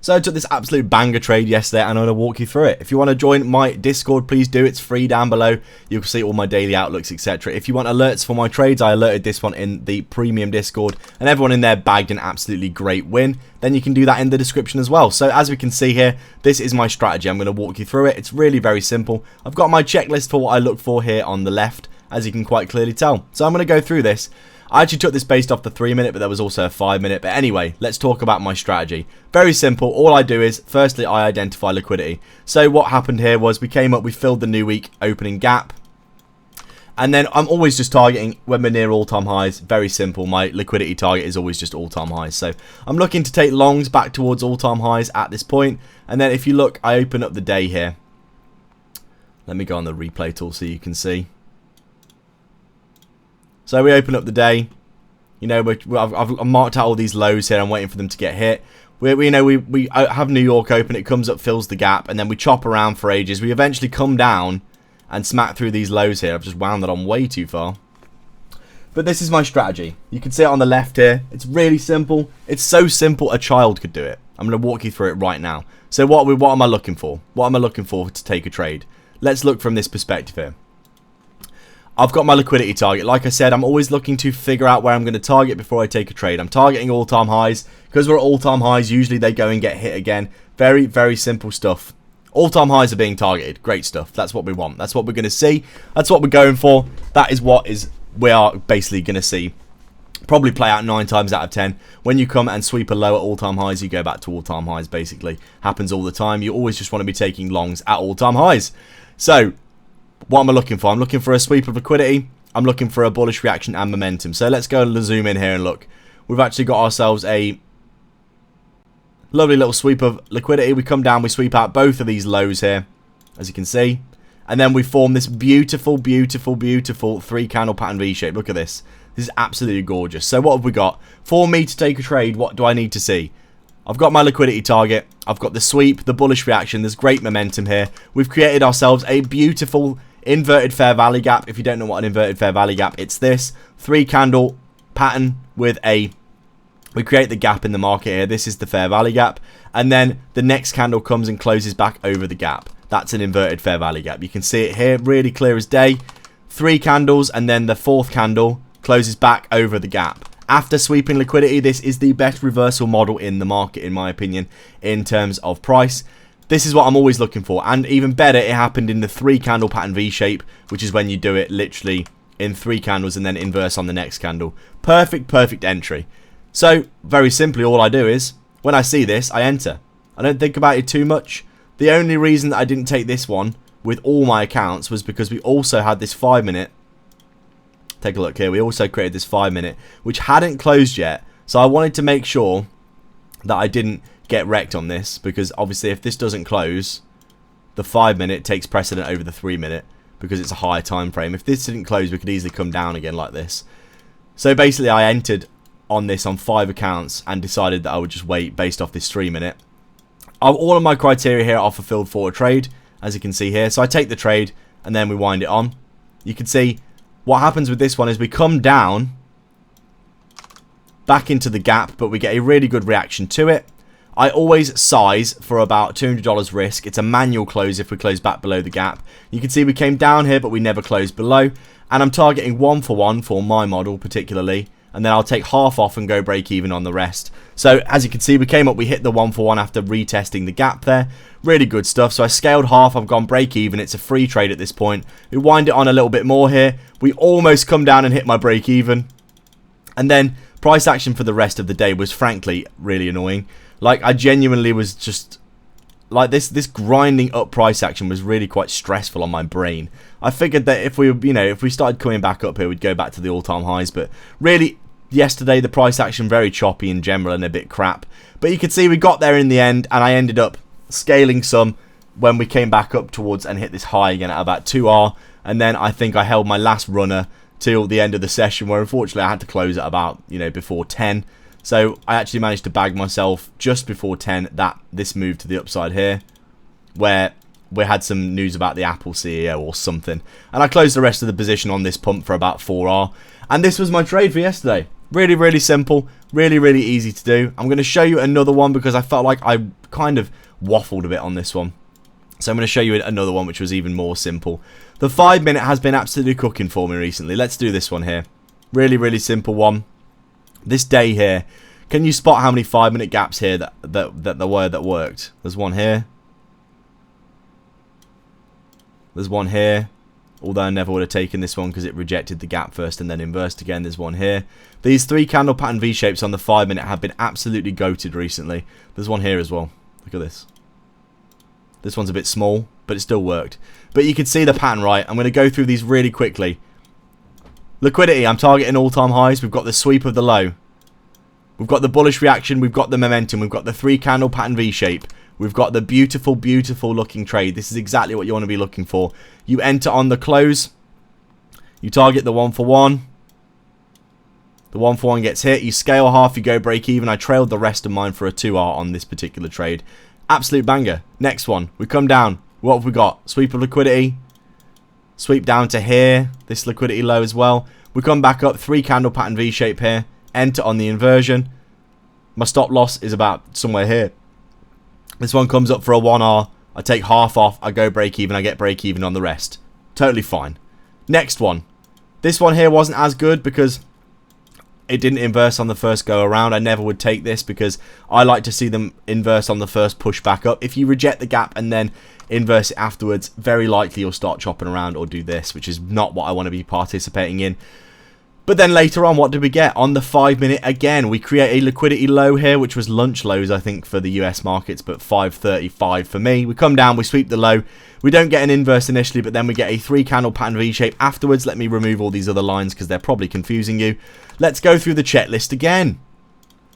So I took this absolute banger trade yesterday and I'm going to walk you through it. If you want to join my Discord, please do. It's free down below. You can see all my daily outlooks, etc. If you want alerts for my trades, I alerted this one in the premium Discord and everyone in there bagged an absolutely great win. Then you can do that in the description as well. So as we can see here, this is my strategy. I'm going to walk you through it. It's really very simple. I've got my checklist for what I look for here on the left, as you can quite clearly tell. So I'm going to go through this. I actually took this based off the 3-minute, but there was also a 5-minute. But anyway, let's talk about my strategy. Very simple. All I do is, firstly, I identify liquidity. So what happened here was we came up, we filled the new week opening gap. And then I'm always just targeting when we're near all-time highs. Very simple. My liquidity target is always just all-time highs. So I'm looking to take longs back towards all-time highs at this point. And then if you look, I open up the day here. Let me go on the replay tool so you can see. So we open up the day, you know, I've marked out all these lows here. I'm waiting for them to get hit. We have New York open. It comes up, fills the gap, and then we chop around for ages. We eventually come down and smack through these lows here. I've just wound that on way too far. But this is my strategy. You can see it on the left here. It's really simple. It's so simple a child could do it. I'm going to walk you through it right now. So what am I looking for? What am I looking for to take a trade? Let's look from this perspective here. I've got my liquidity target. Like I said, I'm always looking to figure out where I'm going to target before I take a trade. I'm targeting all-time highs. Because we're at all-time highs, usually they go and get hit again. Very, very simple stuff. All-time highs are being targeted. Great stuff. That's what we want. That's what we're going to see. That's what we're going for. That is what we are basically going to see. Probably play out 9 times out of 10. When you come and sweep a low at all-time highs, you go back to all-time highs, basically. Happens all the time. You always just want to be taking longs at all-time highs. So what am I looking for? I'm looking for a sweep of liquidity. I'm looking for a bullish reaction and momentum. So let's go and zoom in here and look. We've actually got ourselves a lovely little sweep of liquidity. We come down, we sweep out both of these lows here, as you can see. And then we form this beautiful, beautiful, beautiful 3-candle pattern V-shape. Look at this. This is absolutely gorgeous. So what have we got? For me to take a trade, what do I need to see? I've got my liquidity target. I've got the sweep, the bullish reaction. There's great momentum here. We've created ourselves a beautiful inverted fair value gap. If you don't know what an inverted fair value gap, it's this 3-candle pattern with we create the gap in the market here. This is the fair value gap, and then the next candle comes and closes back over the gap. That's an inverted fair value gap. You can see it here, really clear as day. 3 candles, and then the 4th candle closes back over the gap. After sweeping liquidity, this is the best reversal model in the market, in my opinion, in terms of price. This is what I'm always looking for. And even better, it happened in the 3-candle pattern V-shape, which is when you do it literally in 3 candles and then inverse on the next candle. Perfect, perfect entry. So, very simply, all I do is, when I see this, I enter. I don't think about it too much. The only reason that I didn't take this one with all my accounts was because we also had this 5-minute. Take a look here. We also created this 5-minute, which hadn't closed yet. So I wanted to make sure that I didn't get wrecked on this, because obviously if this doesn't close, the 5-minute takes precedent over the 3-minute because it's a higher time frame. If this didn't close, we could easily come down again like this. So basically I entered on this on 5 accounts and decided that I would just wait based off this 3-minute. All of my criteria here are fulfilled for a trade, as you can see here. So I take the trade and then we wind it on. You can see what happens with this one is we come down back into the gap, but we get a really good reaction to it. I always size for about $200 risk. It's a manual close if we close back below the gap. You can see we came down here, but we never closed below. And I'm targeting 1-for-1 for my model particularly. And then I'll take half off and go break even on the rest. So as you can see, we came up, we hit the 1-for-1 after retesting the gap there. Really good stuff. So I scaled half, I've gone break even. It's a free trade at this point. We wind it on a little bit more here. We almost come down and hit my break even. And then price action for the rest of the day was frankly really annoying. Like, I genuinely was just like this grinding up price action was really quite stressful on my brain. I figured that if we started coming back up here, we'd go back to the all-time highs, but really yesterday the price action very choppy in general and a bit crap. But you can see we got there in the end, and I ended up scaling some when we came back up towards and hit this high again at about 2R, and then I think I held my last runner till the end of the session, where unfortunately I had to close at about before 10. So I actually managed to bag myself just before 10 that this move to the upside here, where we had some news about the Apple CEO or something. And I closed the rest of the position on this pump for about 4R. And this was my trade for yesterday. Really, really simple. Really, really easy to do. I'm going to show you another one because I felt like I kind of waffled a bit on this one. So I'm going to show you another one which was even more simple. The 5 minute has been absolutely cooking for me recently. Let's do this one here. Really, really simple one. This day here. Can you spot how many 5 minute gaps here that there were that worked? There's one here. There's one here. Although I never would have taken this one because it rejected the gap first and then inversed again. There's one here. These 3 candle pattern V-shapes on the 5 minute have been absolutely goated recently. There's one here as well. Look at this. This one's a bit small, but it still worked. But you can see the pattern, right? I'm going to go through these really quickly. Liquidity, I'm targeting all-time highs. We've got the sweep of the low. We've got the bullish reaction. We've got the momentum. We've got the 3 candle pattern V-shape. We've got the beautiful, beautiful looking trade. This is exactly what you want to be looking for. You enter on the close. You target the 1 for 1. The 1 for 1 gets hit. You scale half. You go break even. I trailed the rest of mine for a 2R on this particular trade. Absolute banger. Next one. We come down. What have we got? Sweep of liquidity. Sweep down to here. This liquidity low as well. We come back up. 3 candle pattern V-shape here. Enter on the inversion. My stop loss is about somewhere here. This one comes up for a 1R. I take half off. I go break even. I get break even on the rest. Totally fine. Next one. This one here wasn't as good because it didn't inverse on the first go around. I never would take this because I like to see them inverse on the first push back up. If you reject the gap and then inverse it afterwards, very likely you'll start chopping around or do this, which is not what I want to be participating in. But then later on, what did we get? On the 5 minute, again, we create a liquidity low here, which was lunch lows, I think, for the US markets, but 5.35 for me. We come down, we sweep the low. We don't get an inverse initially, but then we get a 3 candle pattern V-shape afterwards. Let me remove all these other lines because they're probably confusing you. Let's go through the checklist again.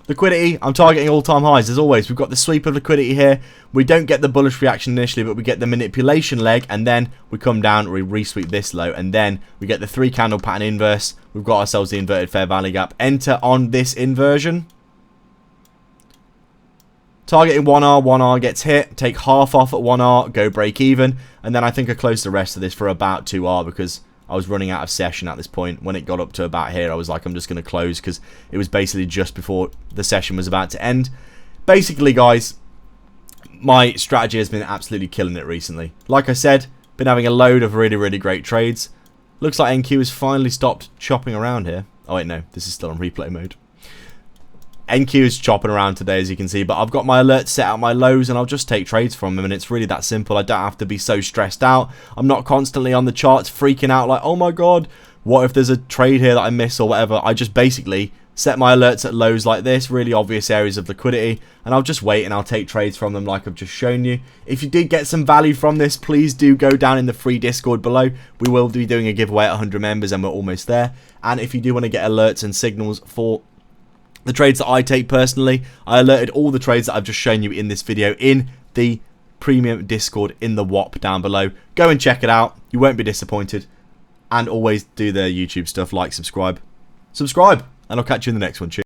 Liquidity, I'm targeting all-time highs as always. We've got the sweep of liquidity here. We don't get the bullish reaction initially, but we get the manipulation leg, and then we come down, we re-sweep this low, and then we get the 3 candle pattern inverse. We've got ourselves the inverted fair value gap. Enter on this inversion. Targeting 1R, 1R gets hit. Take half off at 1R, go break even, and then I think I closed the rest of this for about 2R because I was running out of session at this point. When it got up to about here, I was like, I'm just going to close because it was basically just before the session was about to end. Basically, guys, my strategy has been absolutely killing it recently. Like I said, been having a load of really, really great trades. Looks like NQ has finally stopped chopping around here. Oh, wait, no. This is still on replay mode. NQ is chopping around today, as you can see, but I've got my alerts set out my lows and I'll just take trades from them, and it's really that simple. I don't have to be so stressed out. I'm not constantly on the charts freaking out like, oh my god, what if there's a trade here that I miss or whatever. I just basically set my alerts at lows like this, really obvious areas of liquidity, and I'll just wait and I'll take trades from them like I've just shown you. If you did get some value from this, please do go down in the free Discord below. We will be doing a giveaway at 100 members and we're almost there. And if you do want to get alerts and signals for the trades that I take personally, I alerted all the trades that I've just shown you in this video in the premium Discord in the WAP down below. Go and check it out. You won't be disappointed. And always do the YouTube stuff like subscribe. And I'll catch you in the next one. Cheers.